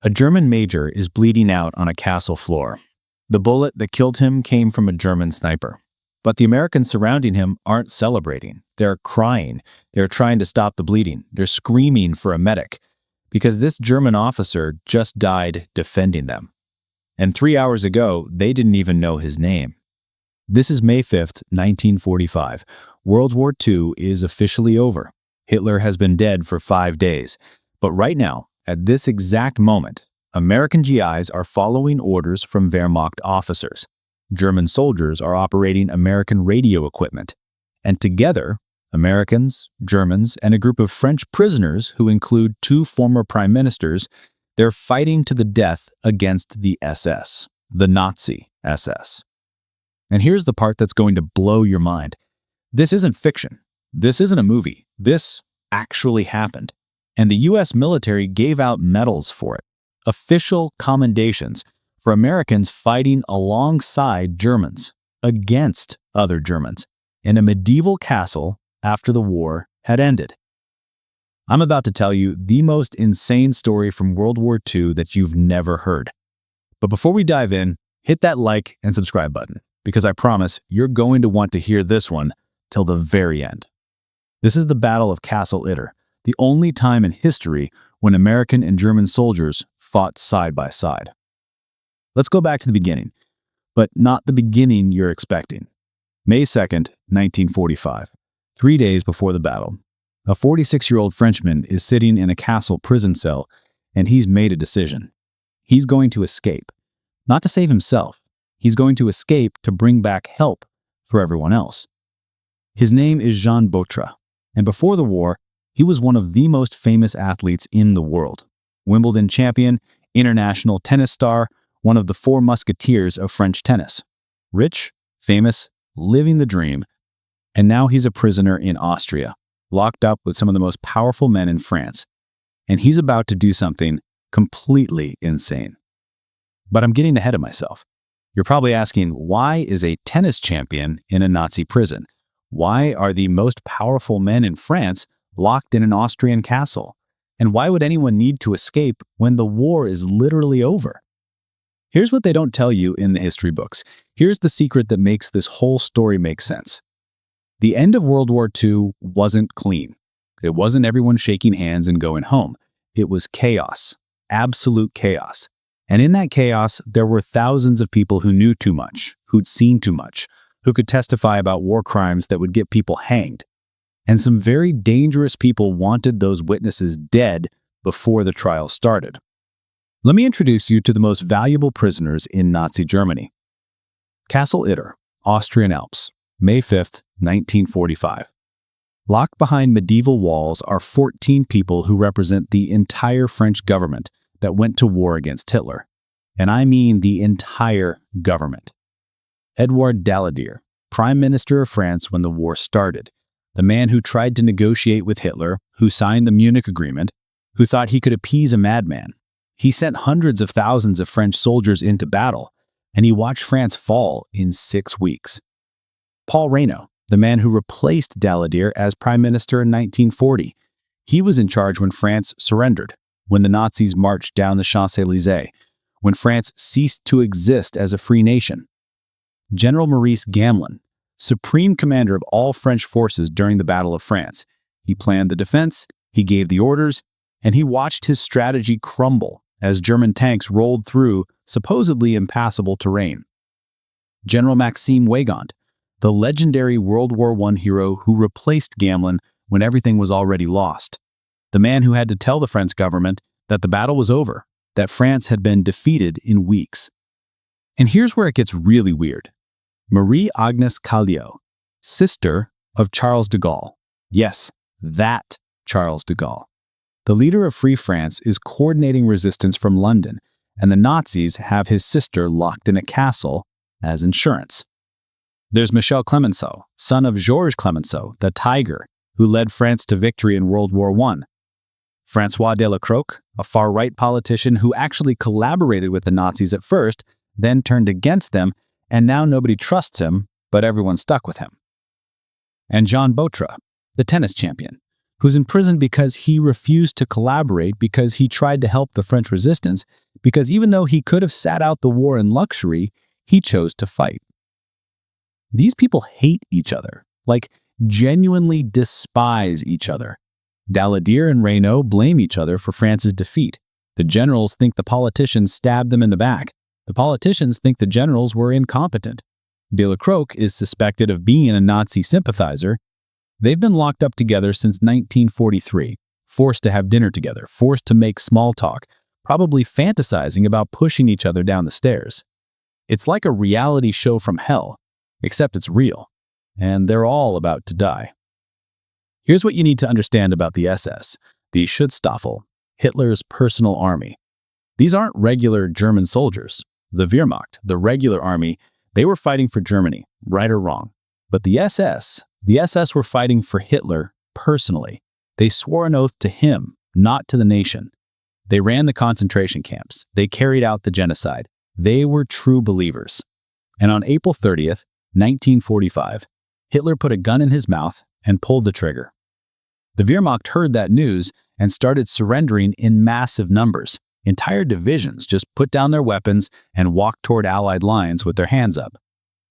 A German major is bleeding out on a castle floor. The bullet that killed him came from a German sniper. But the Americans surrounding him aren't celebrating. They're crying. They're trying to stop the bleeding. They're screaming for a medic because this German officer just died defending them. And 3 hours ago, they didn't even know his name. This is May 5th, 1945. World War II is officially over. Hitler has been dead for 5 days. But right now, at this exact moment, American GIs are following orders from Wehrmacht officers. German soldiers are operating American radio equipment. And together, Americans, Germans, and a group of French prisoners who include 2 former prime ministers, they're fighting to the death against the SS, the Nazi SS. And here's the part that's going to blow your mind. This isn't fiction. This isn't a movie. This actually happened. And the US military gave out medals for it, official commendations for Americans fighting alongside Germans, against other Germans, in a medieval castle after the war had ended. I'm about to tell you the most insane story from World War II that you've never heard. But before we dive in, hit that like and subscribe button, because I promise you're going to want to hear this one till the very end. This is the Battle of Castle Itter, the only time in history when American and German soldiers fought side by side. Let's go back to the beginning, but not the beginning you're expecting. May 2nd, 1945, 3 days before the battle, a 46-year-old Frenchman is sitting in a castle prison cell, and he's made a decision. He's going to escape, not to save himself. He's going to escape to bring back help for everyone else. His name is Jean Boutre, and before the war, he was one of the most famous athletes in the world. Wimbledon champion, international tennis star, one of the 4 musketeers of French tennis. Rich, famous, living the dream, and now he's a prisoner in Austria, locked up with some of the most powerful men in France. And he's about to do something completely insane. But I'm getting ahead of myself. You're probably asking, why is a tennis champion in a Nazi prison? Why are the most powerful men in France locked in an Austrian castle? And why would anyone need to escape when the war is literally over? Here's what they don't tell you in the history books. Here's the secret that makes this whole story make sense. The end of World War II wasn't clean. It wasn't everyone shaking hands and going home. It was chaos, absolute chaos. And in that chaos, there were thousands of people who knew too much, who'd seen too much, who could testify about war crimes that would get people hanged. And some very dangerous people wanted those witnesses dead before the trial started. Let me introduce you to the most valuable prisoners in Nazi Germany. Castle Itter, Austrian Alps, May 5th, 1945. Locked behind medieval walls are 14 people who represent the entire French government that went to war against Hitler. And I mean the entire government. Edouard Daladier, Prime Minister of France when the war started, the man who tried to negotiate with Hitler, who signed the Munich Agreement, who thought he could appease a madman. He sent hundreds of thousands of French soldiers into battle, and he watched France fall in 6 weeks. Paul Reynaud, the man who replaced Daladier as Prime Minister in 1940, he was in charge when France surrendered, when the Nazis marched down the Champs-Élysées, when France ceased to exist as a free nation. General Maurice Gamelin, supreme commander of all French forces during the Battle of France. He planned the defense, he gave the orders, and he watched his strategy crumble as German tanks rolled through supposedly impassable terrain. General Maxime Weygand, the legendary World War I hero who replaced Gamelin when everything was already lost. The man who had to tell the French government that the battle was over, that France had been defeated in weeks. And here's where it gets really weird. Marie-Agnes Callot, sister of Charles de Gaulle. Yes, that Charles de Gaulle. The leader of Free France is coordinating resistance from London, and the Nazis have his sister locked in a castle as insurance. There's Michel Clemenceau, son of Georges Clemenceau, the Tiger, who led France to victory in World War I. François Delacroix, a far-right politician who actually collaborated with the Nazis at first, then turned against them, and now nobody trusts him, but everyone's stuck with him. And Jean Boutre, the tennis champion, who's in prison because he refused to collaborate, because he tried to help the French resistance, because even though he could have sat out the war in luxury, he chose to fight. These people hate each other, like genuinely despise each other. Daladier and Reynaud blame each other for France's defeat. The generals think the politicians stabbed them in the back. The politicians think the generals were incompetent. Delacroix is suspected of being a Nazi sympathizer. They've been locked up together since 1943, forced to have dinner together, forced to make small talk, probably fantasizing about pushing each other down the stairs. It's like a reality show from hell, except it's real, and they're all about to die. Here's what you need to understand about the SS, the Schutzstaffel, Hitler's personal army. These aren't regular German soldiers. The Wehrmacht, the regular army, they were fighting for Germany, right or wrong. But the SS were fighting for Hitler personally. They swore an oath to him, not to the nation. They ran the concentration camps. They carried out the genocide. They were true believers. And on April 30th, 1945, Hitler put a gun in his mouth and pulled the trigger. The Wehrmacht heard that news and started surrendering in massive numbers. Entire divisions just put down their weapons and walked toward Allied lines with their hands up.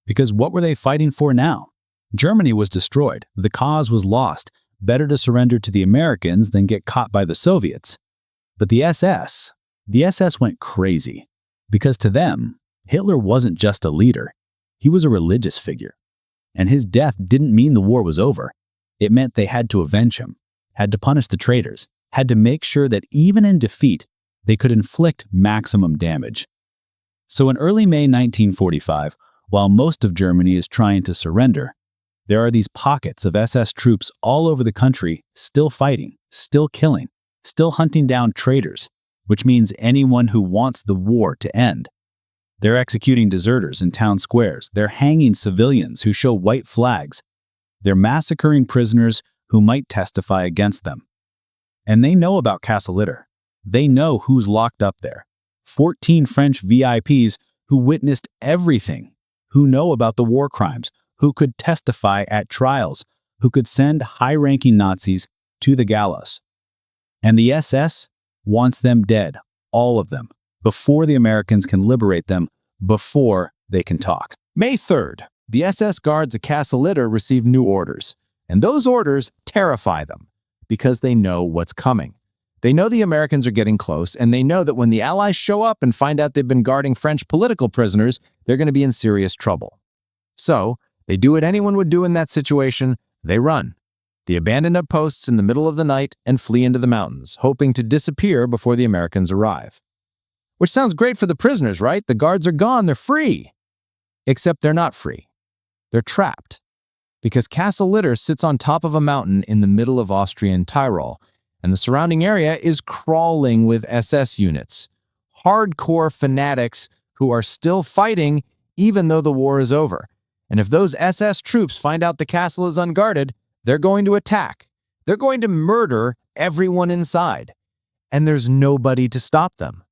Because what were they fighting for now? Germany was destroyed. The cause was lost. Better to surrender to the Americans than get caught by the Soviets. But the SS went crazy. Because to them, Hitler wasn't just a leader. He was a religious figure. And his death didn't mean the war was over. It meant they had to avenge him, had to punish the traitors, had to make sure that even in defeat, they could inflict maximum damage. So in early May 1945, while most of Germany is trying to surrender, there are these pockets of SS troops all over the country still fighting, still killing, still hunting down traitors, which means anyone who wants the war to end. They're executing deserters in town squares. They're hanging civilians who show white flags. They're massacring prisoners who might testify against them. And they know about Castle Itter. They know who's locked up there. 14 French VIPs who witnessed everything, who know about the war crimes, who could testify at trials, who could send high-ranking Nazis to the gallows. And the SS wants them dead, all of them, before the Americans can liberate them, before they can talk. May 3rd, the SS guards at Castle Itter receive new orders, and those orders terrify them because they know what's coming. They know the Americans are getting close, and they know that when the Allies show up and find out they've been guarding French political prisoners, they're going to be in serious trouble. So, they do what anyone would do in that situation. They run. They abandon their posts in the middle of the night and flee into the mountains, hoping to disappear before the Americans arrive. Which sounds great for the prisoners, right? The guards are gone, they're free. Except they're not free. They're trapped. Because Castle Itter sits on top of a mountain in the middle of Austrian Tyrol, and the surrounding area is crawling with SS units. Hardcore fanatics who are still fighting even though the war is over. And if those SS troops find out the castle is unguarded, they're going to attack. They're going to murder everyone inside. And there's nobody to stop them.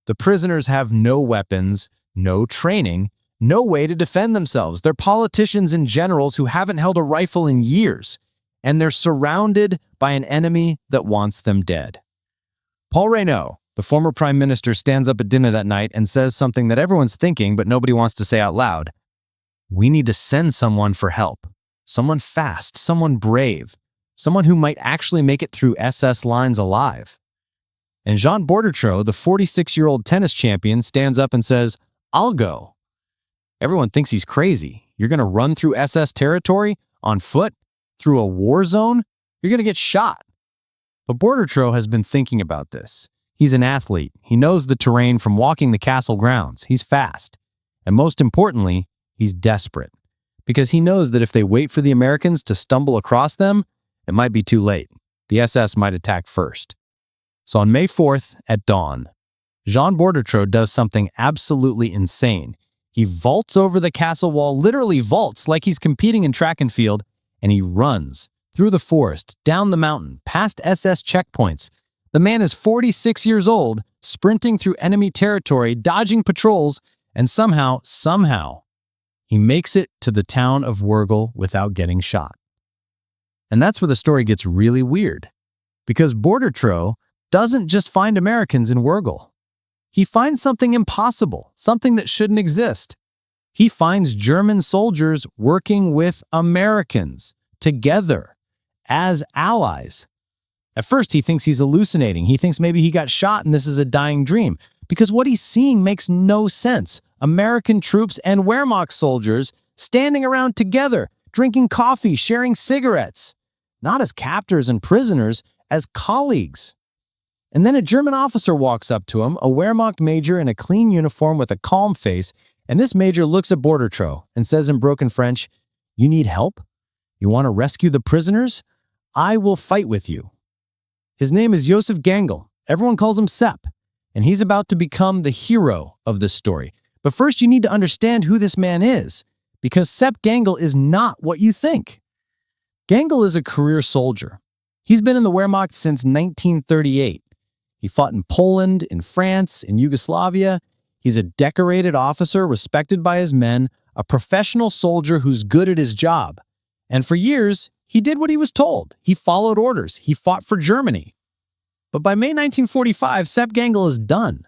The prisoners have no weapons, no training, no way to defend themselves. They're politicians and generals who haven't held a rifle in years, and they're surrounded by an enemy that wants them dead. Paul Reynaud, the former prime minister, stands up at dinner that night and says something that everyone's thinking but nobody wants to say out loud. We need to send someone for help. Someone fast, someone brave, someone who might actually make it through SS lines alive. And Jean Bordetreux, the 46-year-old tennis champion, stands up and says, I'll go. Everyone thinks he's crazy. You're going to run through SS territory on foot? Through a war zone? You're going to get shot. But Bordetreux has been thinking about this. He's an athlete. He knows the terrain from walking the castle grounds. He's fast. And most importantly, he's desperate. Because he knows that if they wait for the Americans to stumble across them, it might be too late. The SS might attack first. So on May 4th at dawn, Jean Bordetreux does something absolutely insane. He vaults over the castle wall, literally vaults like he's competing in track and field, and he runs through the forest, down the mountain, past SS checkpoints. The man is 46 years old, sprinting through enemy territory, dodging patrols, and somehow, he makes it to the town of Wurgl without getting shot. And that's where the story gets really weird. Because Bordertro doesn't just find Americans in Wurgel. He finds something impossible, something that shouldn't exist. He finds German soldiers working with Americans, together, as allies. At first, he thinks he's hallucinating. He thinks maybe he got shot and this is a dying dream. Because what he's seeing makes no sense. American troops and Wehrmacht soldiers standing around together, drinking coffee, sharing cigarettes. Not as captors and prisoners, as colleagues. And then a German officer walks up to him, a Wehrmacht major in a clean uniform with a calm face, and this major looks at Bordertro and says in broken French, "You need help? You want to rescue the prisoners? I will fight with you." His name is Josef Gangl. Everyone calls him Sepp, and he's about to become the hero of this story. But first you need to understand who this man is, because Sepp Gangl is not what you think. Gangl is a career soldier. He's been in the Wehrmacht since 1938. He fought in Poland, in France, in Yugoslavia. He's a decorated officer respected by his men, a professional soldier who's good at his job. And for years, he did what he was told. He followed orders. He fought for Germany. But by May 1945, Sepp Gangl is done.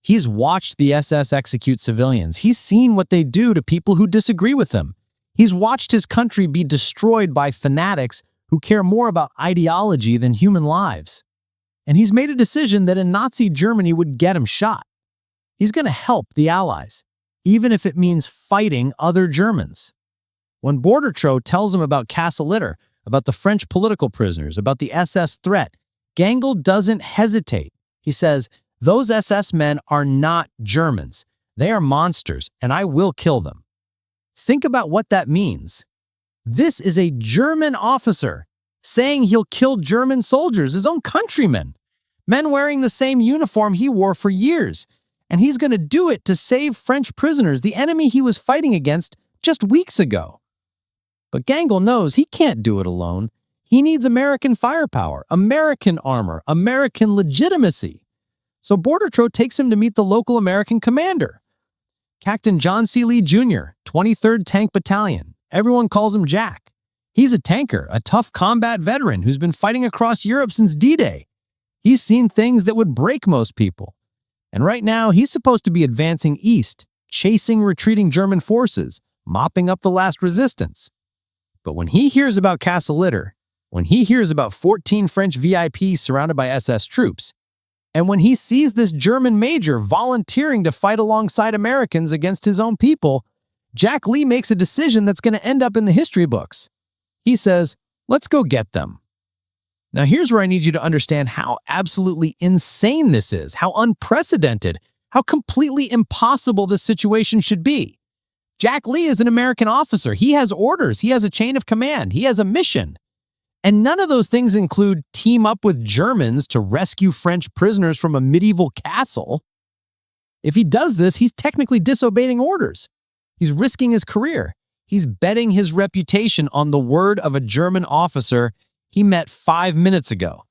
He's watched the SS execute civilians. He's seen what they do to people who disagree with him. He's watched his country be destroyed by fanatics who care more about ideology than human lives. And he's made a decision that in Nazi Germany would get him shot. He's going to help the Allies, even if it means fighting other Germans. When Bordertro tells him about Castle Itter, about the French political prisoners, about the SS threat, Gangl doesn't hesitate. He says, "Those SS men are not Germans. They are monsters, and I will kill them." Think about what that means. This is a German officer saying he'll kill German soldiers, his own countrymen, men wearing the same uniform he wore for years. And he's going to do it to save French prisoners, the enemy he was fighting against just weeks ago. But Gangl knows he can't do it alone. He needs American firepower, American armor, American legitimacy. So Bordertro takes him to meet the local American commander, Captain John C. Lee Jr., 23rd Tank Battalion. Everyone calls him Jack. He's a tanker, a tough combat veteran who's been fighting across Europe since D-Day. He's seen things that would break most people. And right now, he's supposed to be advancing east, chasing retreating German forces, mopping up the last resistance. But when he hears about Castle Itter, when he hears about 14 French VIPs surrounded by SS troops, and when he sees this German major volunteering to fight alongside Americans against his own people, Jack Lee makes a decision that's going to end up in the history books. He says, "Let's go get them." Now here's where I need you to understand how absolutely insane this is, how unprecedented, how completely impossible this situation should be. Jack Lee is an American officer. He has orders. He has a chain of command. He has a mission. And none of those things include team up with Germans to rescue French prisoners from a medieval castle. If he does this, he's technically disobeying orders. He's risking his career. He's betting his reputation on the word of a German officer he met 5 minutes ago.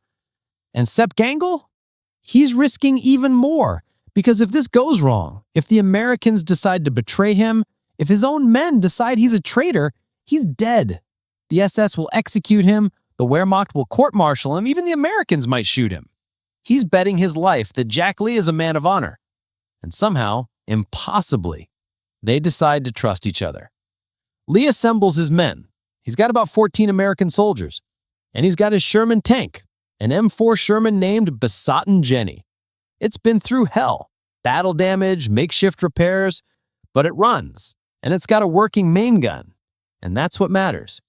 And Sepp Gangl? He's risking even more, because if this goes wrong, if the Americans decide to betray him, if his own men decide he's a traitor, he's dead. The SS will execute him, the Wehrmacht will court-martial him, even the Americans might shoot him. He's betting his life that Jack Lee is a man of honor. And somehow, impossibly, they decide to trust each other. Lee assembles his men. He's got about 14 American soldiers. And he's got his Sherman tank, an M4 Sherman named Besotten Jenny. It's been through hell, battle damage, makeshift repairs, but it runs, and it's got a working main gun, and that's what matters.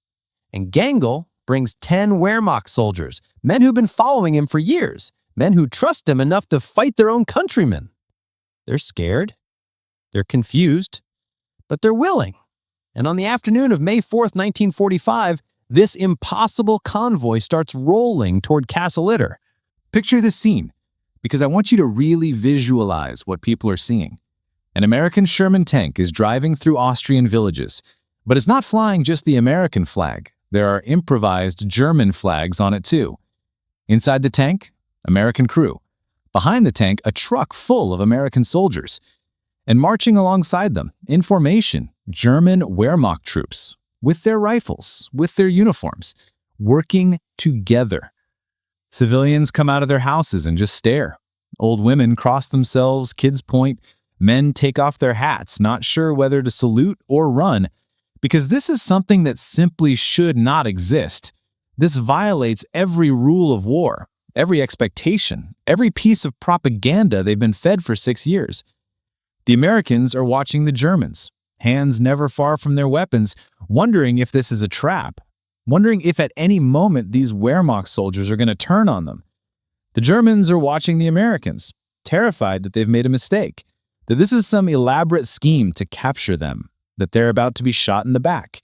And Gangl brings 10 Wehrmacht soldiers, men who've been following him for years, men who trust him enough to fight their own countrymen. They're scared, they're confused, but they're willing. And on the afternoon of May 4th, 1945, this impossible convoy starts rolling toward Castle Itter. Picture this scene, because I want you to really visualize what people are seeing. An American Sherman tank is driving through Austrian villages, but it's not flying just the American flag. There are improvised German flags on it too. Inside the tank, American crew. Behind the tank, a truck full of American soldiers. And marching alongside them, in formation, German Wehrmacht troops, with their rifles, with their uniforms, working together. Civilians come out of their houses and just stare. Old women cross themselves, kids point, men take off their hats, not sure whether to salute or run, because this is something that simply should not exist. This violates every rule of war, every expectation, every piece of propaganda they've been fed for 6 years. The Americans are watching the Germans, hands never far from their weapons, wondering if this is a trap, wondering if at any moment these Wehrmacht soldiers are going to turn on them. The Germans are watching the Americans, terrified that they've made a mistake, that this is some elaborate scheme to capture them, that they're about to be shot in the back.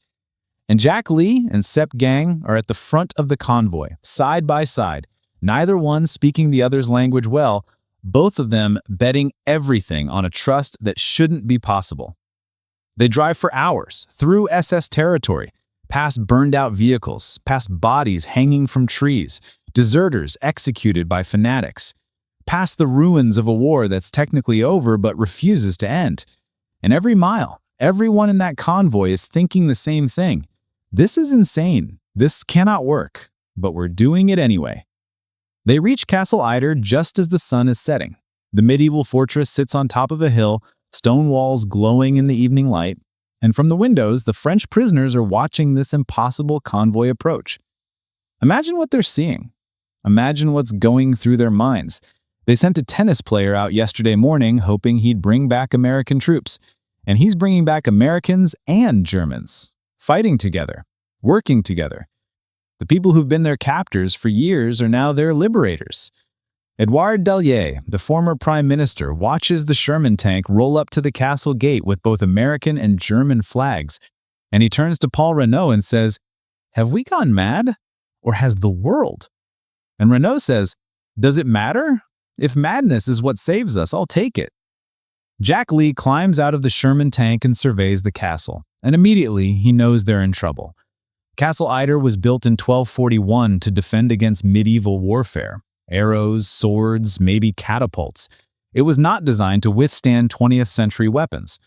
And Jack Lee and Sepp Gang are at the front of the convoy, side by side, neither one speaking the other's language well, both of them betting everything on a trust that shouldn't be possible. They drive for hours through SS territory, past burned-out vehicles, past bodies hanging from trees, deserters executed by fanatics, past the ruins of a war that's technically over but refuses to end. And every mile, everyone in that convoy is thinking the same thing. This is insane. This cannot work, but we're doing it anyway. They reach Castle Itter just as the sun is setting. The medieval fortress sits on top of a hill, stone walls glowing in the evening light, and from the windows, the French prisoners are watching this impossible convoy approach. Imagine what they're seeing. Imagine what's going through their minds. They sent a tennis player out yesterday morning hoping he'd bring back American troops, and he's bringing back Americans and Germans, fighting together, working together. The people who've been their captors for years are now their liberators. Edouard Dallier, the former prime minister, watches the Sherman tank roll up to the castle gate with both American and German flags, and he turns to Paul Renault and says, "Have we gone mad? Or has the world?" And Renault says, "Does it matter? If madness is what saves us, I'll take it." Jack Lee climbs out of the Sherman tank and surveys the castle, and immediately he knows they're in trouble. Castle Itter was built in 1241 to defend against medieval warfare. Arrows, swords, maybe catapults. It was not designed to withstand 20th century weapons.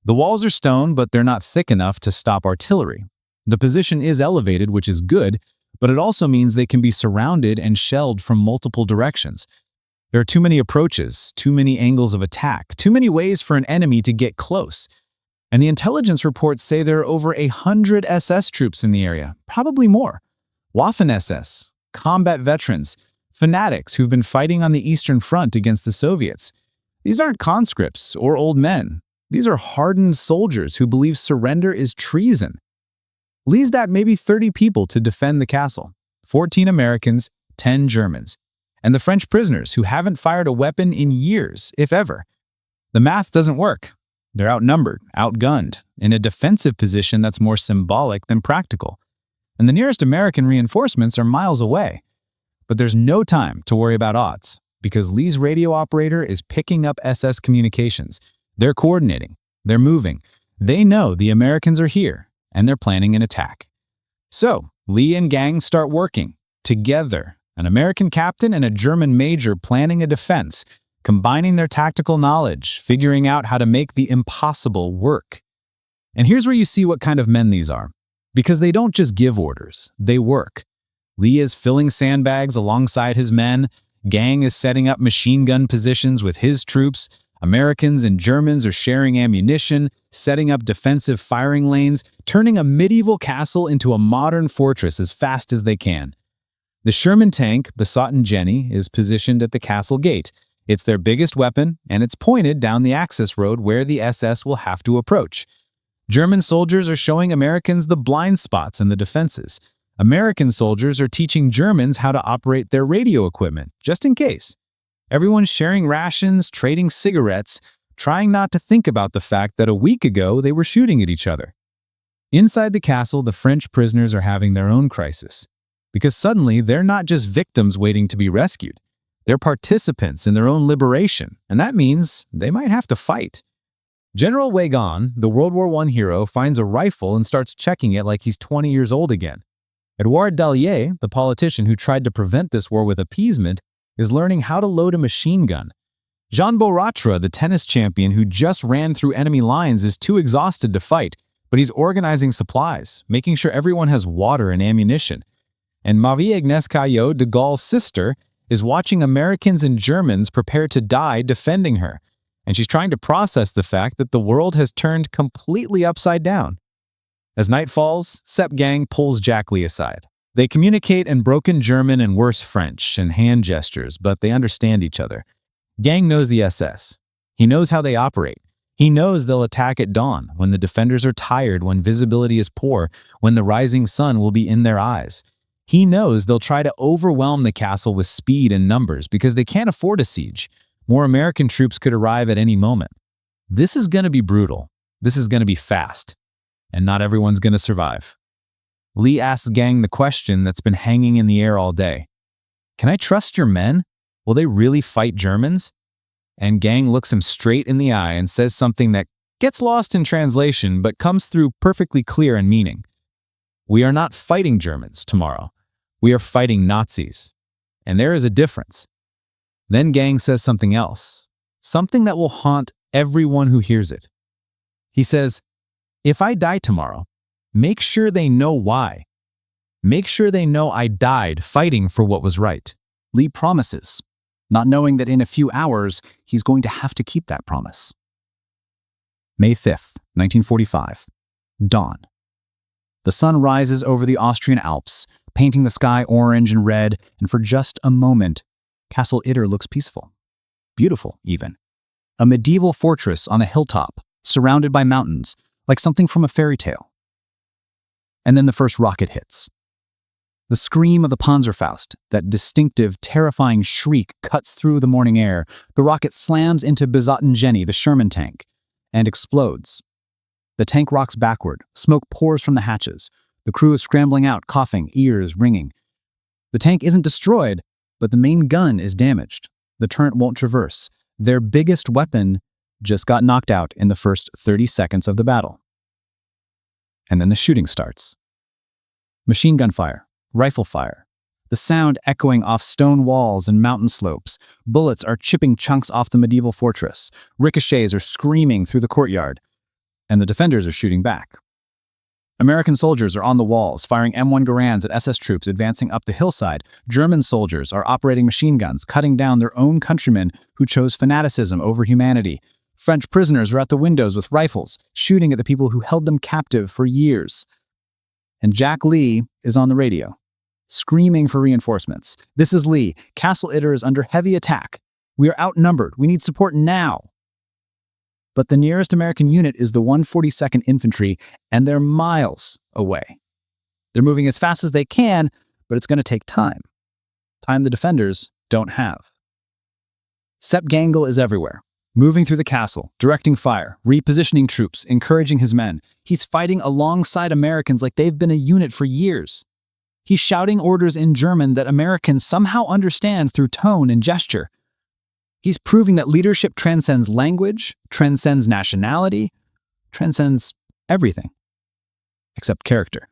The walls are stone, but they're not thick enough to stop artillery. The position is elevated, which is good, but it also means they can be surrounded and shelled from multiple directions. There are too many approaches, too many angles of attack, too many ways for an enemy to get close. And the intelligence reports say there are over 100 SS troops in the area, probably more. Waffen-SS, combat veterans, fanatics who've been fighting on the Eastern Front against the Soviets. These aren't conscripts or old men. These are hardened soldiers who believe surrender is treason. Lee's got maybe 30 people to defend the castle, 14 Americans, 10 Germans, and the French prisoners who haven't fired a weapon in years, if ever. The math doesn't work. They're outnumbered, outgunned, in a defensive position that's more symbolic than practical. And the nearest American reinforcements are miles away. But there's no time to worry about odds, because Lee's radio operator is picking up SS communications. They're coordinating. They're moving. They know the Americans are here, and they're planning an attack. So, Lee and gang start working, together, an American captain and a German major planning a defense, combining their tactical knowledge, figuring out how to make the impossible work. And here's where you see what kind of men these are. Because they don't just give orders, they work. Lee is filling sandbags alongside his men, Gang is setting up machine gun positions with his troops, Americans and Germans are sharing ammunition, setting up defensive firing lanes, turning a medieval castle into a modern fortress as fast as they can. The Sherman tank, Besotten Jenny, is positioned at the castle gate. It's their biggest weapon, and it's pointed down the access road where the SS will have to approach. German soldiers are showing Americans the blind spots in the defenses. American soldiers are teaching Germans how to operate their radio equipment, just in case. Everyone's sharing rations, trading cigarettes, trying not to think about the fact that a week ago they were shooting at each other. Inside the castle, the French prisoners are having their own crisis, because suddenly they're not just victims waiting to be rescued. They're participants in their own liberation, and that means they might have to fight. General Weygand, the World War I hero, finds a rifle and starts checking it like he's 20 years old again. Edouard Dallier, the politician who tried to prevent this war with appeasement, is learning how to load a machine gun. Jean Boratra, the tennis champion who just ran through enemy lines, is too exhausted to fight, but he's organizing supplies, making sure everyone has water and ammunition. And Marie Agnès Caillot, de Gaulle's sister, is watching Americans and Germans prepare to die defending her, and she's trying to process the fact that the world has turned completely upside down. As night falls, Sepp Gang pulls Jack Lee aside. They communicate in broken German and worse French and hand gestures, but they understand each other. Gang knows the SS. He knows how they operate. He knows they'll attack at dawn, when the defenders are tired, when visibility is poor, when the rising sun will be in their eyes. He knows they'll try to overwhelm the castle with speed and numbers because they can't afford a siege. More American troops could arrive at any moment. This is going to be brutal. This is going to be fast. And not everyone's going to survive. Lee asks Gang the question that's been hanging in the air all day. Can I trust your men? Will they really fight Germans? And Gang looks him straight in the eye and says something that gets lost in translation but comes through perfectly clear in meaning. We are not fighting Germans tomorrow. We are fighting Nazis. And there is a difference. Then Gang says something else, something that will haunt everyone who hears it. He says, if I die tomorrow, make sure they know why. Make sure they know I died fighting for what was right. Lee promises, not knowing that in a few hours, he's going to have to keep that promise. May 5th, 1945. Dawn. The sun rises over the Austrian Alps, painting the sky orange and red, and for just a moment, Castle Itter looks peaceful. Beautiful, even. A medieval fortress on a hilltop, surrounded by mountains, like something from a fairy tale. And then the first rocket hits. The scream of the Panzerfaust, that distinctive, terrifying shriek, cuts through the morning air. The rocket slams into Besotten Jenny, the Sherman tank, and explodes. The tank rocks backward, smoke pours from the hatches. The crew is scrambling out, coughing, ears ringing. The tank isn't destroyed, but the main gun is damaged. The turret won't traverse. Their biggest weapon just got knocked out in the first 30 seconds of the battle. And then the shooting starts. Machine gun fire, rifle fire, the sound echoing off stone walls and mountain slopes. Bullets are chipping chunks off the medieval fortress. Ricochets are screaming through the courtyard, and the defenders are shooting back. American soldiers are on the walls, firing M1 Garands at SS troops advancing up the hillside. German soldiers are operating machine guns, cutting down their own countrymen who chose fanaticism over humanity. French prisoners are at the windows with rifles, shooting at the people who held them captive for years. And Jack Lee is on the radio, screaming for reinforcements. This is Lee. Castle Itter is under heavy attack. We are outnumbered. We need support now. But the nearest American unit is the 142nd Infantry, and they're miles away. They're moving as fast as they can, but it's going to take time. Time the defenders don't have. Sepp Gangl is everywhere, moving through the castle, directing fire, repositioning troops, encouraging his men. He's fighting alongside Americans like they've been a unit for years. He's shouting orders in German that Americans somehow understand through tone and gesture. He's proving that leadership transcends language, transcends nationality, transcends everything, except character.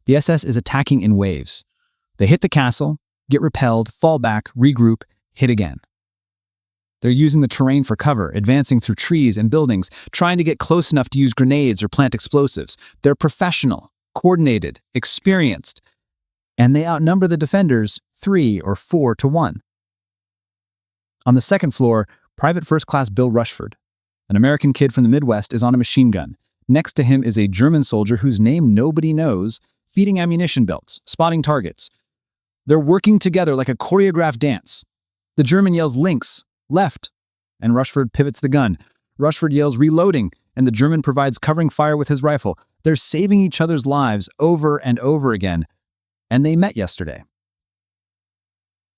The SS is attacking in waves. They hit the castle, get repelled, fall back, regroup, hit again. They're using the terrain for cover, advancing through trees and buildings, trying to get close enough to use grenades or plant explosives. They're professional, coordinated, experienced, and they outnumber the defenders 3 or 4 to 1. On the second floor, Private First Class Bill Rushford, an American kid from the Midwest, is on a machine gun. Next to him is a German soldier whose name nobody knows, feeding ammunition belts, spotting targets. They're working together like a choreographed dance. The German yells links, left, and Rushford pivots the gun. Rushford yells reloading, and the German provides covering fire with his rifle. They're saving each other's lives over and over again, and they met yesterday.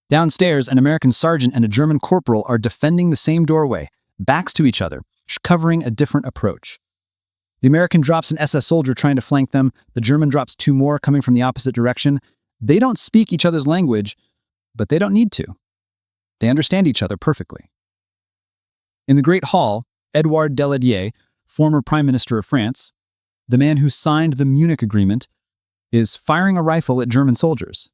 Downstairs, an American sergeant and a German corporal are defending the same doorway, backs to each other, covering a different approach. The American drops an SS soldier trying to flank them. The German drops 2 more coming from the opposite direction. They don't speak each other's language, but they don't need to. They understand each other perfectly. In the Great Hall, Edouard Daladier, former Prime Minister of France, the man who signed the Munich Agreement, is firing a rifle at German soldiers.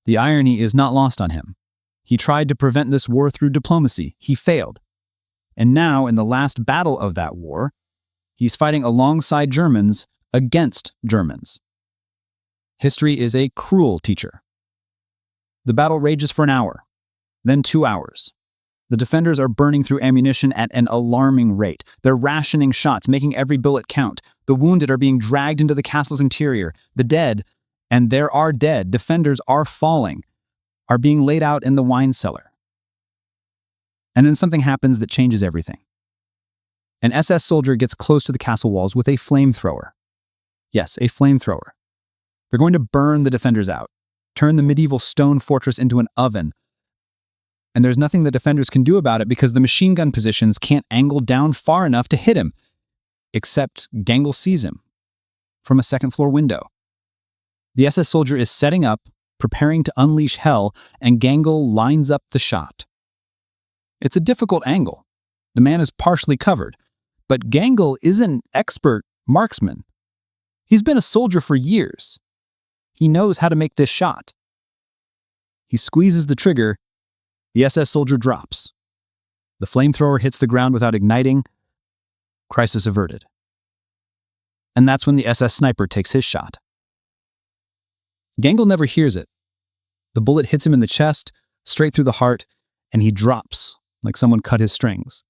The irony is not lost on him. He tried to prevent this war through diplomacy. He failed. And now, in the last battle of that war, he's fighting alongside Germans against Germans. History is a cruel teacher. The battle rages for an hour, then 2 hours. The defenders are burning through ammunition at an alarming rate. They're rationing shots, making every bullet count. The wounded are being dragged into the castle's interior. The dead, and there are dead, defenders are falling, are being laid out in the wine cellar. And then something happens that changes everything. An SS soldier gets close to the castle walls with a flamethrower. Yes, a flamethrower. They're going to burn the defenders out, turn the medieval stone fortress into an oven. And there's nothing the defenders can do about it because the machine gun positions can't angle down far enough to hit him. Except Gangl sees him from a second-floor window. The SS soldier is setting up, preparing to unleash hell, and Gangl lines up the shot. It's a difficult angle. The man is partially covered, but Gangl is an expert marksman. He's been a soldier for years. He knows how to make this shot. He squeezes the trigger. The SS soldier drops. The flamethrower hits the ground without igniting. Crisis averted. And that's when the SS sniper takes his shot. Gangl never hears it. The bullet hits him in the chest, straight through the heart, and he drops like someone cut his strings.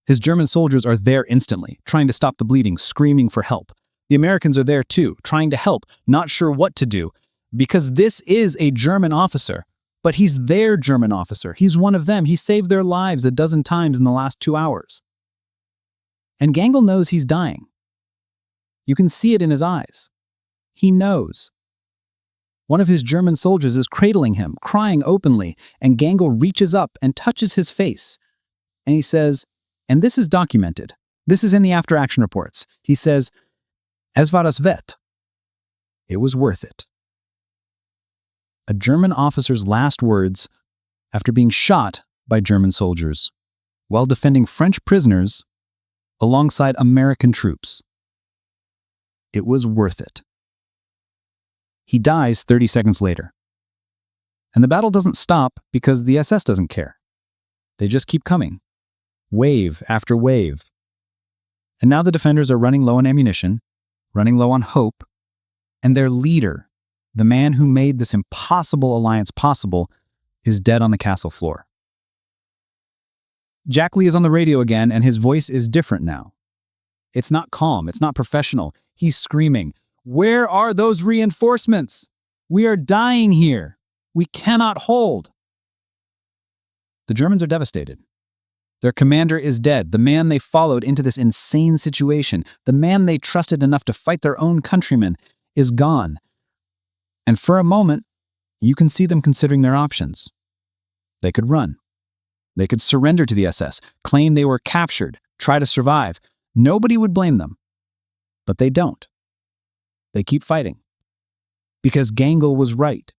His German soldiers are there instantly, trying to stop the bleeding, screaming for help. The Americans are there too, trying to help, not sure what to do, because this is a German officer. But he's their German officer. He's one of them. He saved their lives 12 times in the last 2 hours. And Gangl knows he's dying. You can see it in his eyes. He knows. One of his German soldiers is cradling him, crying openly, and Gangl reaches up and touches his face. And he says, and this is documented, this is in the after-action reports, he says, "Es war es wert." It was worth it. A German officer's last words after being shot by German soldiers while defending French prisoners alongside American troops. It was worth it. He dies 30 seconds later. And the battle doesn't stop because the SS doesn't care. They just keep coming, wave after wave. And now the defenders are running low on ammunition, running low on hope, and their leader, the man who made this impossible alliance possible, is dead on the castle floor. Jack Lee is on the radio again, and his voice is different now. It's not calm, it's not professional. He's screaming, "Where are those reinforcements? We are dying here. We cannot hold." The Germans are devastated. Their commander is dead, the man they followed into this insane situation, the man they trusted enough to fight their own countrymen, is gone. And for a moment, you can see them considering their options. They could run. They could surrender to the SS, claim they were captured, try to survive. Nobody would blame them. But they don't. They keep fighting. Because Gangl was right.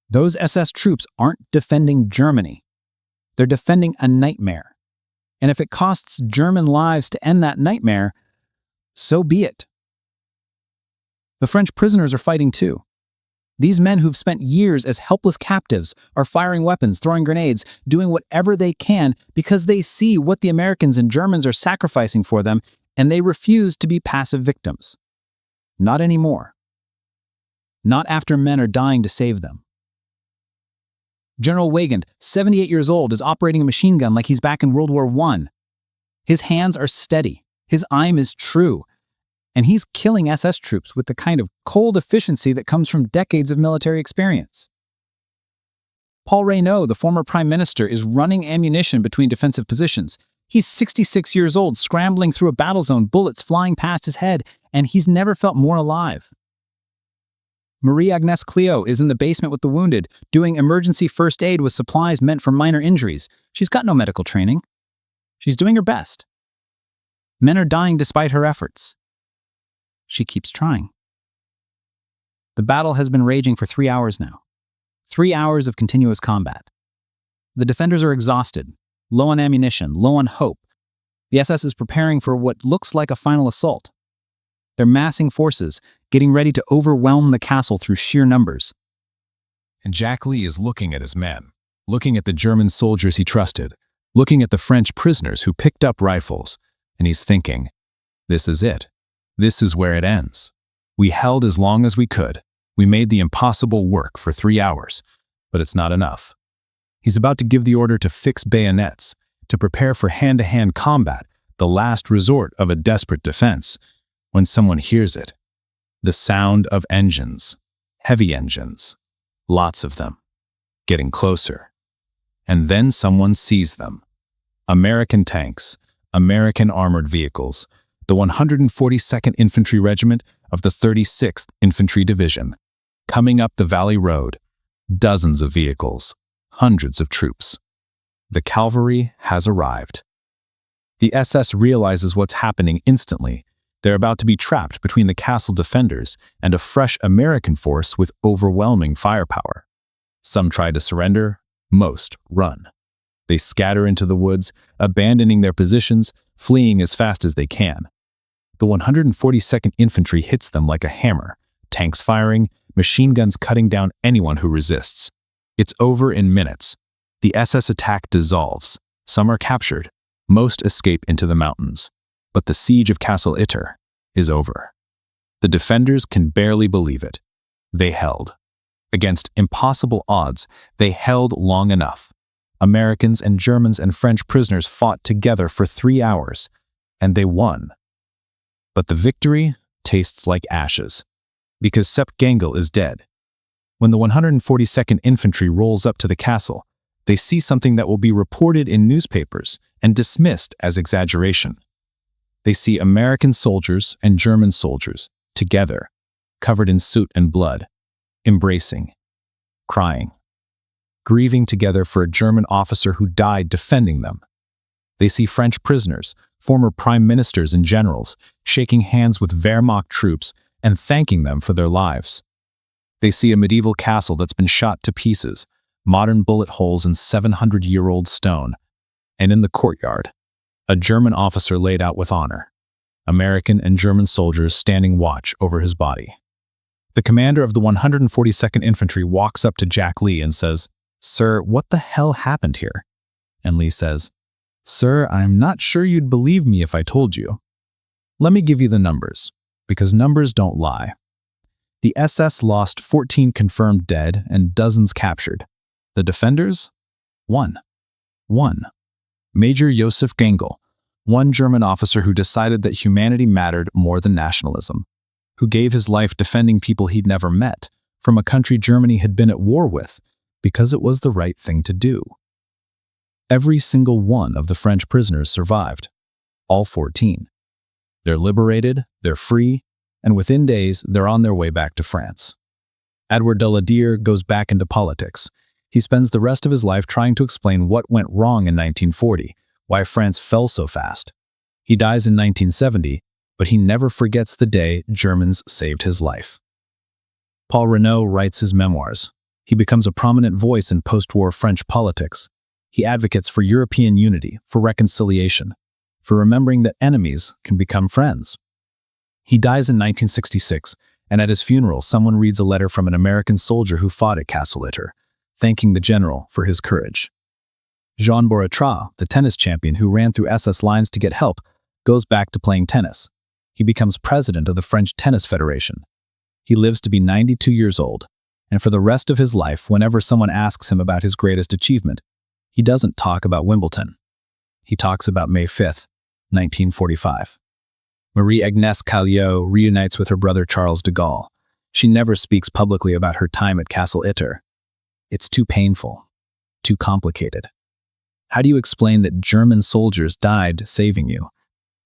Those SS troops aren't defending Germany. They're defending a nightmare. And if it costs German lives to end that nightmare, so be it. The French prisoners are fighting too. These men who've spent years as helpless captives are firing weapons, throwing grenades, doing whatever they can because they see what the Americans and Germans are sacrificing for them, and they refuse to be passive victims. Not anymore. Not after men are dying to save them. General Weygand, 78 years old, is operating a machine gun like he's back in World War I. His hands are steady. His aim is true. And he's killing SS troops with the kind of cold efficiency that comes from decades of military experience. Paul Reynaud, the former prime minister, is running ammunition between defensive positions. He's 66 years old, scrambling through a battle zone, bullets flying past his head, and he's never felt more alive. Marie-Agnès Cléo is in the basement with the wounded, doing emergency first aid with supplies meant for minor injuries. She's got no medical training. She's doing her best. Men are dying despite her efforts. She keeps trying. The battle has been raging for 3 hours now. 3 hours of continuous combat. The defenders are exhausted, low on ammunition, low on hope. The SS is preparing for what looks like a final assault. They're massing forces, getting ready to overwhelm the castle through sheer numbers. And Jack Lee is looking at his men, looking at the German soldiers he trusted, looking at the French prisoners who picked up rifles, and he's thinking, this is it. This is where it ends. We held as long as we could. We made the impossible work for 3 hours, but it's not enough. He's about to give the order to fix bayonets, to prepare for hand-to-hand combat, the last resort of a desperate defense, when someone hears it. The sound of engines, heavy engines, lots of them, getting closer. And then someone sees them. American tanks, American armored vehicles, the 142nd Infantry Regiment of the 36th Infantry Division, coming up the Valley Road, dozens of vehicles, hundreds of troops. The cavalry has arrived. The SS realizes what's happening instantly. They're about to be trapped between the castle defenders and a fresh American force with overwhelming firepower. Some try to surrender, most run. They scatter into the woods, abandoning their positions, fleeing as fast as they can. The 142nd Infantry hits them like a hammer, tanks firing, machine guns cutting down anyone who resists. It's over in minutes. The SS attack dissolves. Some are captured. Most escape into the mountains. But the siege of Castle Itter is over. The defenders can barely believe it. They held. Against impossible odds, they held long enough. Americans and Germans and French prisoners fought together for 3 hours, and they won. But the victory tastes like ashes, because Sepp Gangl is dead. When the 142nd Infantry rolls up to the castle, they see something that will be reported in newspapers and dismissed as exaggeration. They see American soldiers and German soldiers together, covered in soot and blood, embracing, crying, grieving together for a German officer who died defending them. They see French prisoners, former prime ministers and generals, shaking hands with Wehrmacht troops and thanking them for their lives. They see a medieval castle that's been shot to pieces, modern bullet holes in 700-year-old stone, and in the courtyard, a German officer laid out with honor, American and German soldiers standing watch over his body. The commander of the 142nd Infantry walks up to Jack Lee and says, "Sir, what the hell happened here?" And Lee says, "Sir, I'm not sure you'd believe me if I told you. Let me give you the numbers, because numbers don't lie. The SS lost 14 confirmed dead and dozens captured. The defenders? One. Major Josef Gangl, one German officer who decided that humanity mattered more than nationalism, who gave his life defending people he'd never met, from a country Germany had been at war with, because it was the right thing to do. Every single one of the French prisoners survived, all 14. They're liberated, they're free, and within days, they're on their way back to France. Edward Daladier goes back into politics. He spends the rest of his life trying to explain what went wrong in 1940, why France fell so fast. He dies in 1970, but he never forgets the day Germans saved his life. Paul Renaud writes his memoirs. He becomes a prominent voice in post-war French politics. He advocates for European unity, for reconciliation, for remembering that enemies can become friends. He dies in 1966, and at his funeral, someone reads a letter from an American soldier who fought at Castle Itter, thanking the general for his courage. Jean Bouratra, the tennis champion who ran through SS lines to get help, goes back to playing tennis. He becomes president of the French Tennis Federation. He lives to be 92 years old, and for the rest of his life, whenever someone asks him about his greatest achievement, he doesn't talk about Wimbledon. He talks about May 5th, 1945. Marie-Agnès Callot reunites with her brother Charles de Gaulle. She never speaks publicly about her time at Castle Itter. It's too painful, too complicated. How do you explain that German soldiers died saving you?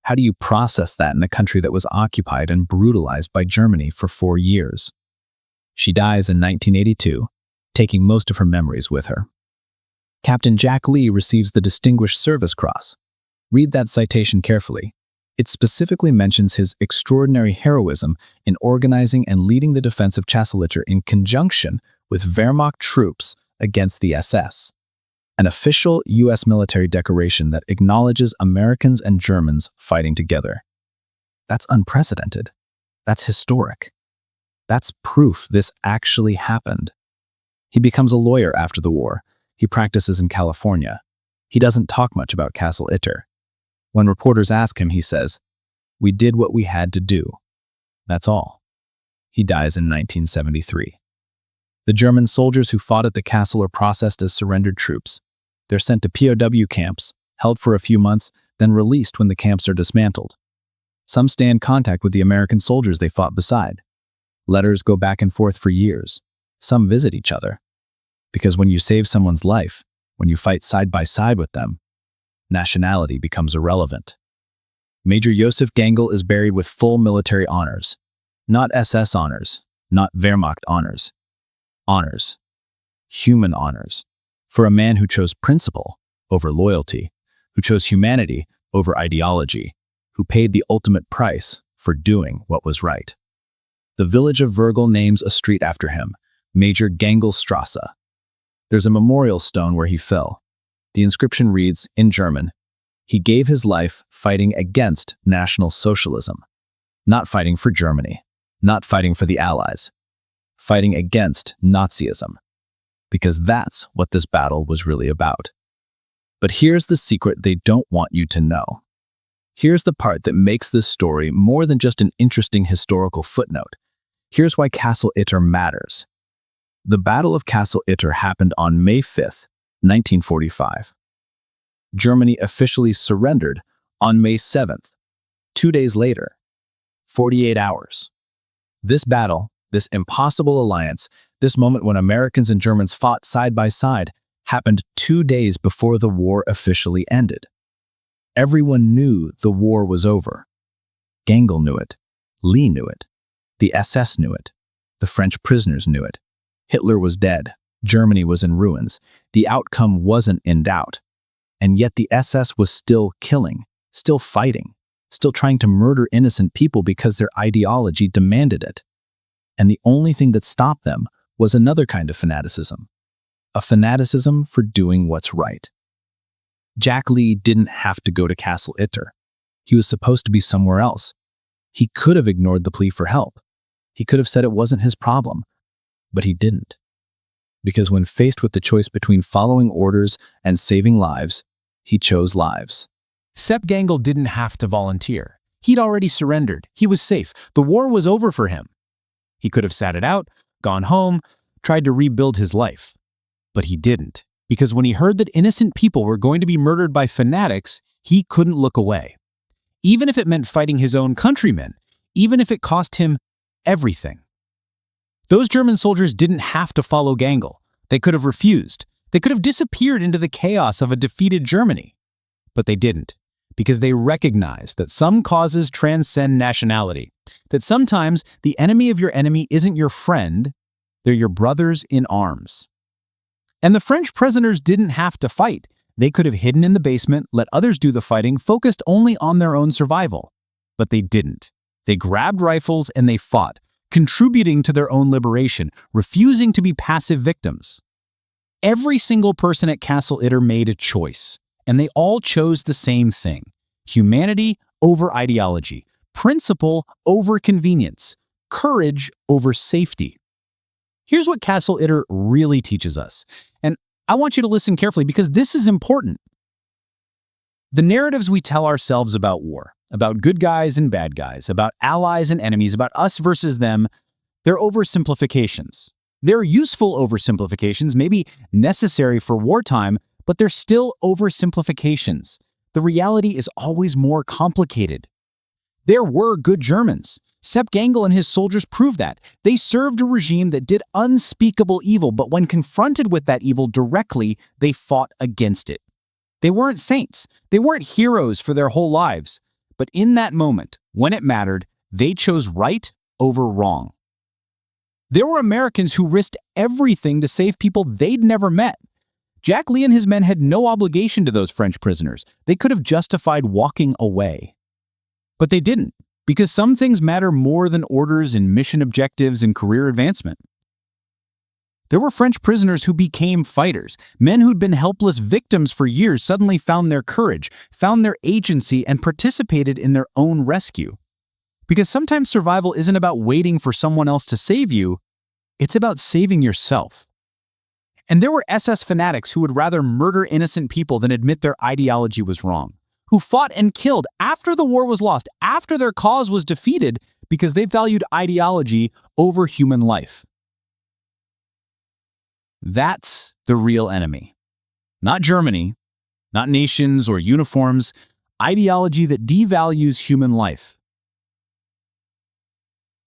How do you process that in a country that was occupied and brutalized by Germany for 4 years? She dies in 1982, taking most of her memories with her. Captain Jack Lee receives the Distinguished Service Cross. Read that citation carefully. It specifically mentions his extraordinary heroism in organizing and leading the defense of Castle Itter in conjunction with Wehrmacht troops against the SS. An official U.S. military decoration that acknowledges Americans and Germans fighting together. That's unprecedented. That's historic. That's proof this actually happened. He becomes a lawyer after the war. He practices in California. He doesn't talk much about Castle Itter. When reporters ask him, he says, "We did what we had to do. That's all." He dies in 1973. The German soldiers who fought at the castle are processed as surrendered troops. They're sent to POW camps, held for a few months, then released when the camps are dismantled. Some stay in contact with the American soldiers they fought beside. Letters go back and forth for years. Some visit each other. Because when you save someone's life, when you fight side by side with them, nationality becomes irrelevant. Major Josef Gangl is buried with full military honors. Not SS honors, not Wehrmacht honors. Honors. Human honors. For a man who chose principle over loyalty, who chose humanity over ideology, who paid the ultimate price for doing what was right. The village of Virgil names a street after him, Major Gangl Strasse. There's a memorial stone where he fell. The inscription reads, in German, "He gave his life fighting against National Socialism." Not fighting for Germany, not fighting for the Allies, fighting against Nazism. Because that's what this battle was really about. But here's the secret they don't want you to know. Here's the part that makes this story more than just an interesting historical footnote. Here's why Castle Itter matters. The Battle of Castle Itter happened on May 5th, 1945. Germany officially surrendered on May 7th, 2 days later, 48 hours. This battle, this impossible alliance, this moment when Americans and Germans fought side by side, happened 2 days before the war officially ended. Everyone knew the war was over. Gangl knew it. Lee knew it. The SS knew it. The French prisoners knew it. Hitler was dead. Germany was in ruins. The outcome wasn't in doubt. And yet the SS was still killing, still fighting, still trying to murder innocent people because their ideology demanded it. And the only thing that stopped them was another kind of fanaticism. A fanaticism for doing what's right. Jack Lee didn't have to go to Castle Itter. He was supposed to be somewhere else. He could have ignored the plea for help. He could have said it wasn't his problem. But he didn't. Because when faced with the choice between following orders and saving lives, he chose lives. Sepp Gangl didn't have to volunteer. He'd already surrendered. He was safe. The war was over for him. He could have sat it out, gone home, tried to rebuild his life. But he didn't. Because when he heard that innocent people were going to be murdered by fanatics, he couldn't look away. Even if it meant fighting his own countrymen, even if it cost him everything. Those German soldiers didn't have to follow Gangl. They could have refused. They could have disappeared into the chaos of a defeated Germany. But they didn't, because they recognized that some causes transcend nationality, that sometimes the enemy of your enemy isn't your friend, they're your brothers in arms. And the French prisoners didn't have to fight. They could have hidden in the basement, let others do the fighting, focused only on their own survival. But they didn't. They grabbed rifles and they fought, contributing to their own liberation, refusing to be passive victims. Every single person at Castle Itter made a choice, and they all chose the same thing: humanity over ideology, principle over convenience, courage over safety. Here's what Castle Itter really teaches us, and I want you to listen carefully because this is important. The narratives we tell ourselves about war, about good guys and bad guys, about allies and enemies, about us versus them, they're oversimplifications. They're useful oversimplifications, maybe necessary for wartime, but they're still oversimplifications. The reality is always more complicated. There were good Germans. Sepp Gangl and his soldiers proved that. They served a regime that did unspeakable evil, but when confronted with that evil directly, they fought against it. They weren't saints. They weren't heroes for their whole lives. But in that moment, when it mattered, they chose right over wrong. There were Americans who risked everything to save people they'd never met. Jack Lee and his men had no obligation to those French prisoners. They could have justified walking away. But they didn't, because some things matter more than orders and mission objectives and career advancement. There were French prisoners who became fighters. Men who'd been helpless victims for years suddenly found their courage, found their agency, and participated in their own rescue. Because sometimes survival isn't about waiting for someone else to save you, it's about saving yourself. And there were SS fanatics who would rather murder innocent people than admit their ideology was wrong, who fought and killed after the war was lost, after their cause was defeated, because they valued ideology over human life. That's the real enemy. Not Germany, not nations or uniforms, ideology that devalues human life.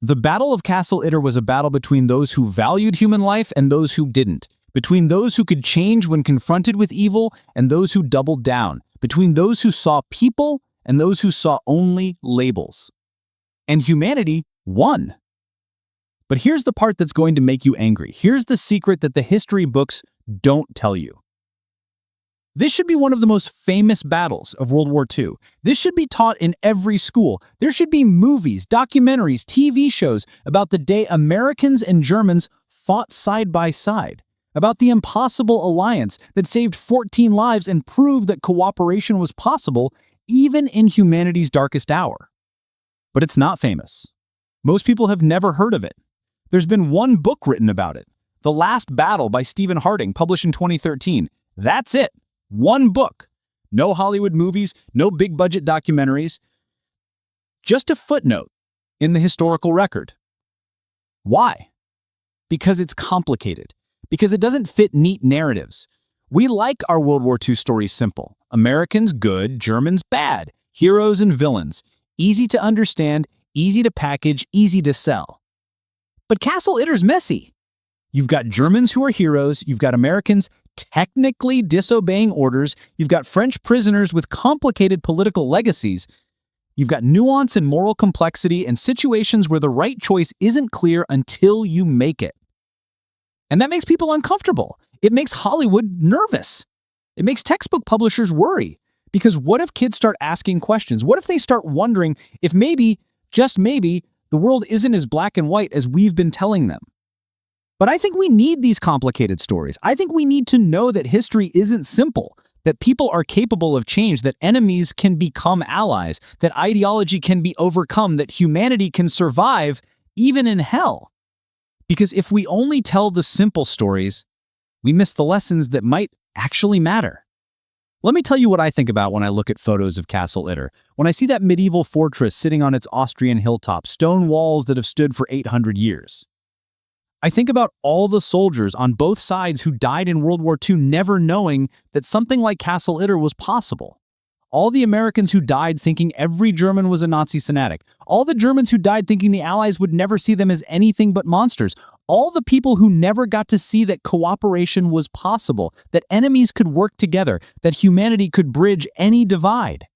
The Battle of Castle Itter was a battle between those who valued human life and those who didn't, between those who could change when confronted with evil and those who doubled down, between those who saw people and those who saw only labels. And humanity won. But here's the part that's going to make you angry. Here's the secret that the history books don't tell you. This should be one of the most famous battles of World War II. This should be taught in every school. There should be movies, documentaries, TV shows about the day Americans and Germans fought side by side, about the impossible alliance that saved 14 lives and proved that cooperation was possible even in humanity's darkest hour. But it's not famous. Most people have never heard of it. There's been one book written about it, The Last Battle by Stephen Harding, published in 2013. That's it. One book. No Hollywood movies, no big-budget documentaries. Just a footnote in the historical record. Why? Because it's complicated. Because it doesn't fit neat narratives. We like our World War II stories simple. Americans good, Germans bad. Heroes and villains. Easy to understand, easy to package, easy to sell. But Castle Itter's messy. You've got Germans who are heroes, you've got Americans technically disobeying orders, you've got French prisoners with complicated political legacies, you've got nuance and moral complexity and situations where the right choice isn't clear until you make it. And that makes people uncomfortable. It makes Hollywood nervous. It makes textbook publishers worry. Because what if kids start asking questions? What if they start wondering if maybe, just maybe, the world isn't as black and white as we've been telling them? But I think we need these complicated stories. I think we need to know that history isn't simple, that people are capable of change, that enemies can become allies, that ideology can be overcome, that humanity can survive even in hell. Because if we only tell the simple stories, we miss the lessons that might actually matter. Let me tell you what I think about when I look at photos of Castle Itter. When I see that medieval fortress sitting on its Austrian hilltop, stone walls that have stood for 800 years. I think about all the soldiers on both sides who died in World War II never knowing that something like Castle Itter was possible. All the Americans who died thinking every German was a Nazi fanatic. All the Germans who died thinking the Allies would never see them as anything but monsters. All the people who never got to see that cooperation was possible, that enemies could work together, that humanity could bridge any divide.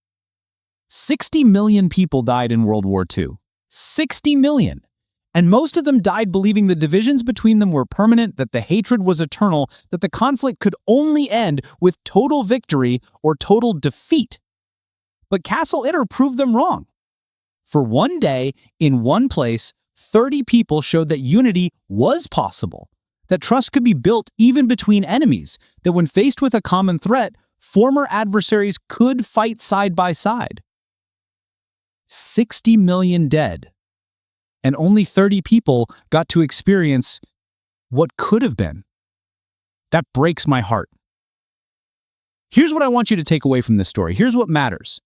60 million people died in World War II. 60 million. And most of them died believing the divisions between them were permanent, that the hatred was eternal, that the conflict could only end with total victory or total defeat. But Castle Itter proved them wrong. For one day, in one place, 30 people showed that unity was possible, that trust could be built even between enemies, that when faced with a common threat, former adversaries could fight side by side. 60 million dead. And only 30 people got to experience what could have been. That breaks my heart. Here's what I want you to take away from this story. Here's what matters.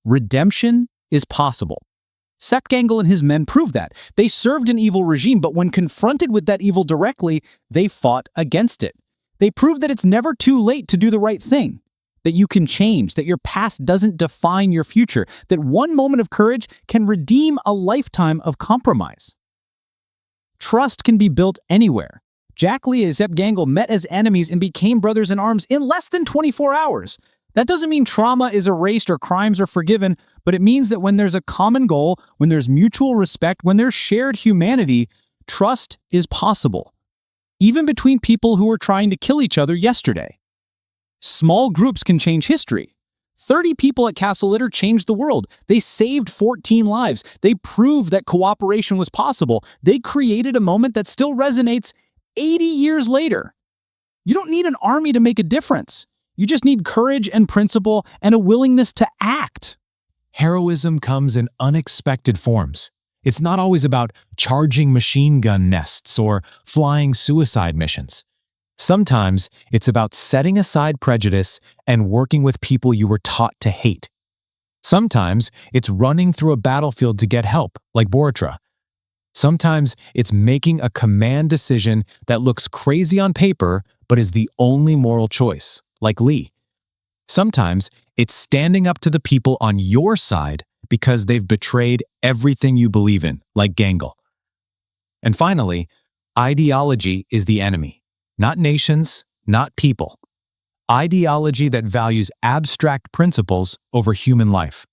Redemption is possible. Sepp Gangl and his men proved that. They served an evil regime, but when confronted with that evil directly, they fought against it. They proved that it's never too late to do the right thing, that you can change, that your past doesn't define your future, that one moment of courage can redeem a lifetime of compromise. Trust can be built anywhere. Jack Lee and Sepp Gangl met as enemies and became brothers in arms in less than 24 hours. That doesn't mean trauma is erased or crimes are forgiven, but it means that when there's a common goal, when there's mutual respect, when there's shared humanity, trust is possible. Even between people who were trying to kill each other yesterday. Small groups can change history. 30 people at Castle Itter changed the world. They saved 14 lives. They proved that cooperation was possible. They created a moment that still resonates 80 years later. You don't need an army to make a difference. You just need courage and principle and a willingness to act. Heroism comes in unexpected forms. It's not always about charging machine gun nests or flying suicide missions. Sometimes it's about setting aside prejudice and working with people you were taught to hate. Sometimes it's running through a battlefield to get help, like Boratra. Sometimes it's making a command decision that looks crazy on paper but is the only moral choice, like Lee. Sometimes it's standing up to the people on your side because they've betrayed everything you believe in, like Gangl. And finally, ideology is the enemy, not nations, not people. Ideology that values abstract principles over human life.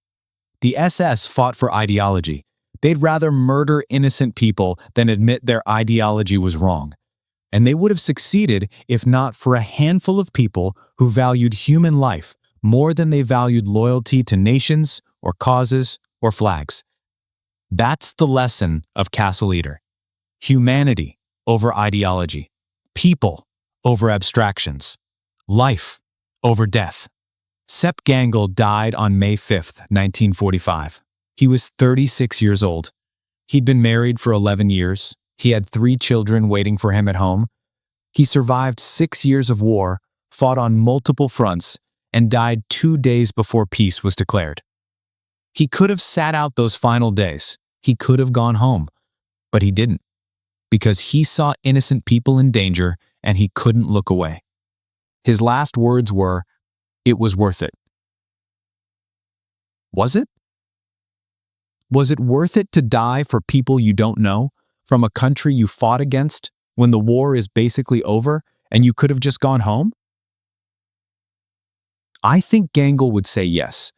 The SS fought for ideology. They'd rather murder innocent people than admit their ideology was wrong. And they would have succeeded if not for a handful of people who valued human life more than they valued loyalty to nations or causes or flags. That's the lesson of Castle Itter. Humanity over ideology. People over abstractions. Life over death. Sepp Gangl died on May 5, 1945. He was 36 years old. He'd been married for 11 years. He had 3 children waiting for him at home. He survived 6 years of war, fought on multiple fronts, and died 2 days before peace was declared. He could have sat out those final days. He could have gone home, but he didn't, because he saw innocent people in danger and he couldn't look away. His last words were, "It was worth it." Was it? Was it worth it to die for people you don't know, from a country you fought against, when the war is basically over and you could have just gone home? I think Gangl would say yes,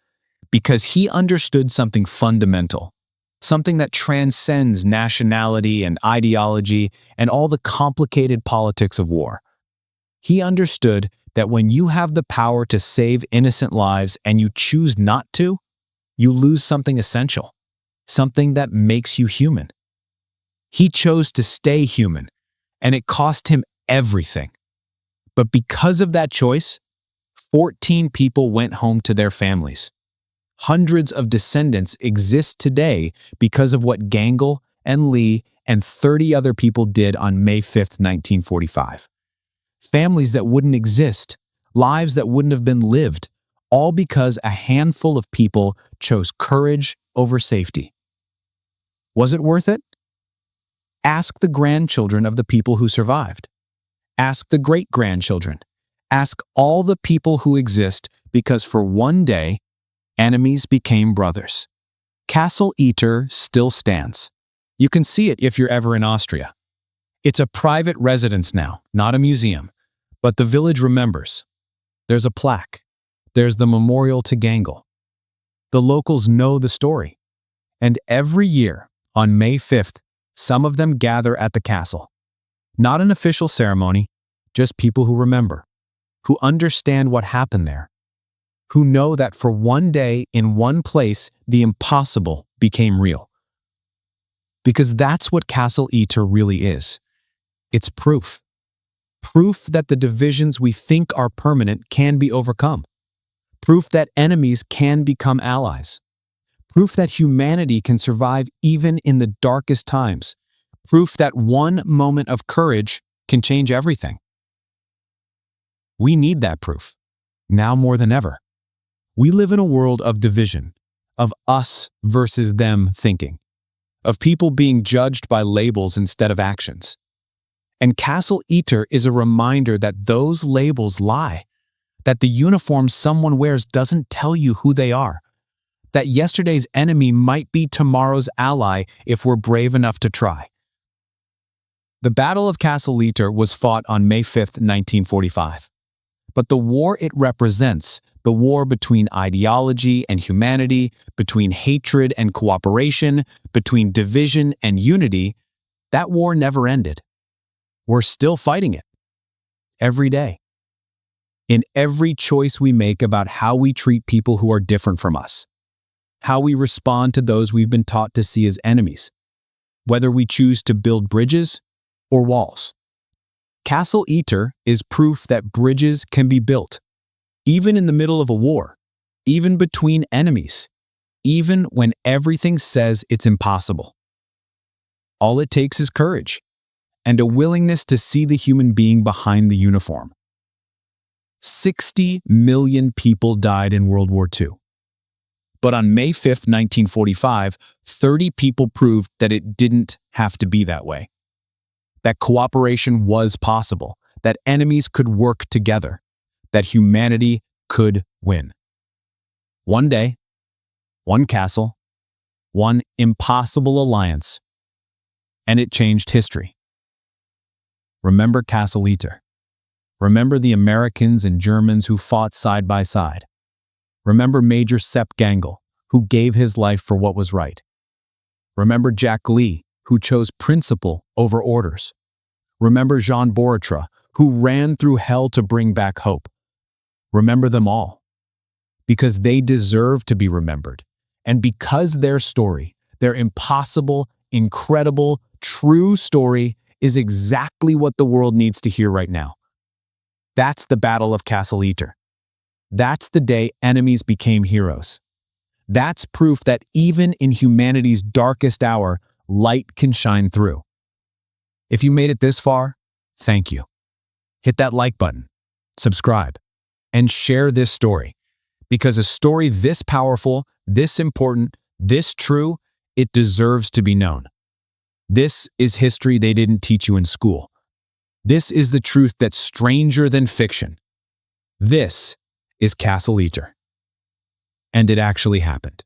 because he understood something fundamental, something that transcends nationality and ideology and all the complicated politics of war. He understood that when you have the power to save innocent lives and you choose not to, you lose something essential, something that makes you human. He chose to stay human, and it cost him everything. But because of that choice, 14 people went home to their families. Hundreds of descendants exist today because of what Gangl and Lee and 30 other people did on May 5, 1945. Families that wouldn't exist, lives that wouldn't have been lived, all because a handful of people chose courage over safety. Was it worth it? Ask the grandchildren of the people who survived. Ask the great-grandchildren. Ask all the people who exist because for one day, enemies became brothers. Castle Itter still stands. You can see it if you're ever in Austria. It's a private residence now, not a museum. But the village remembers. There's a plaque. There's the memorial to Gangl. The locals know the story. And every year, on May 5th, some of them gather at the castle. Not an official ceremony, just people who remember, who understand what happened there, who know that for one day in one place, the impossible became real. Because that's what Castle Itter really is. It's proof. Proof that the divisions we think are permanent can be overcome. Proof that enemies can become allies. Proof that humanity can survive even in the darkest times. Proof that one moment of courage can change everything. We need that proof, now more than ever. We live in a world of division, of us versus them thinking, of people being judged by labels instead of actions. And Castle Itter is a reminder that those labels lie, that the uniform someone wears doesn't tell you who they are, that yesterday's enemy might be tomorrow's ally if we're brave enough to try. The Battle of Castle Itter was fought on May 5, 1945. But the war it represents, the war between ideology and humanity, between hatred and cooperation, between division and unity, that war never ended. We're still fighting it. Every day. In every choice we make about how we treat people who are different from us. How we respond to those we've been taught to see as enemies. Whether we choose to build bridges or walls. Castle Itter is proof that bridges can be built, even in the middle of a war, even between enemies, even when everything says it's impossible. All it takes is courage and a willingness to see the human being behind the uniform. 60 million people died in World War II. But on May 5, 1945, 30 people proved that it didn't have to be that way. That cooperation was possible, that enemies could work together, that humanity could win. One day, one castle, one impossible alliance, and it changed history. Remember Castle Itter. Remember the Americans and Germans who fought side by side. Remember Major Sepp Gangl, who gave his life for what was right. Remember Jack Lee, who chose principle over orders. Remember Jean Boratra, who ran through hell to bring back hope. Remember them all, because they deserve to be remembered, and because their story, their impossible, incredible, true story, is exactly what the world needs to hear right now. That's the Battle of Castle Itter. That's the day enemies became heroes. That's proof that even in humanity's darkest hour, light can shine through. If you made it this far, thank you. Hit that like button, subscribe, and share this story. Because a story this powerful, this important, this true, it deserves to be known. This is history they didn't teach you in school. This is the truth that's stranger than fiction. This is Castle Itter. And it actually happened.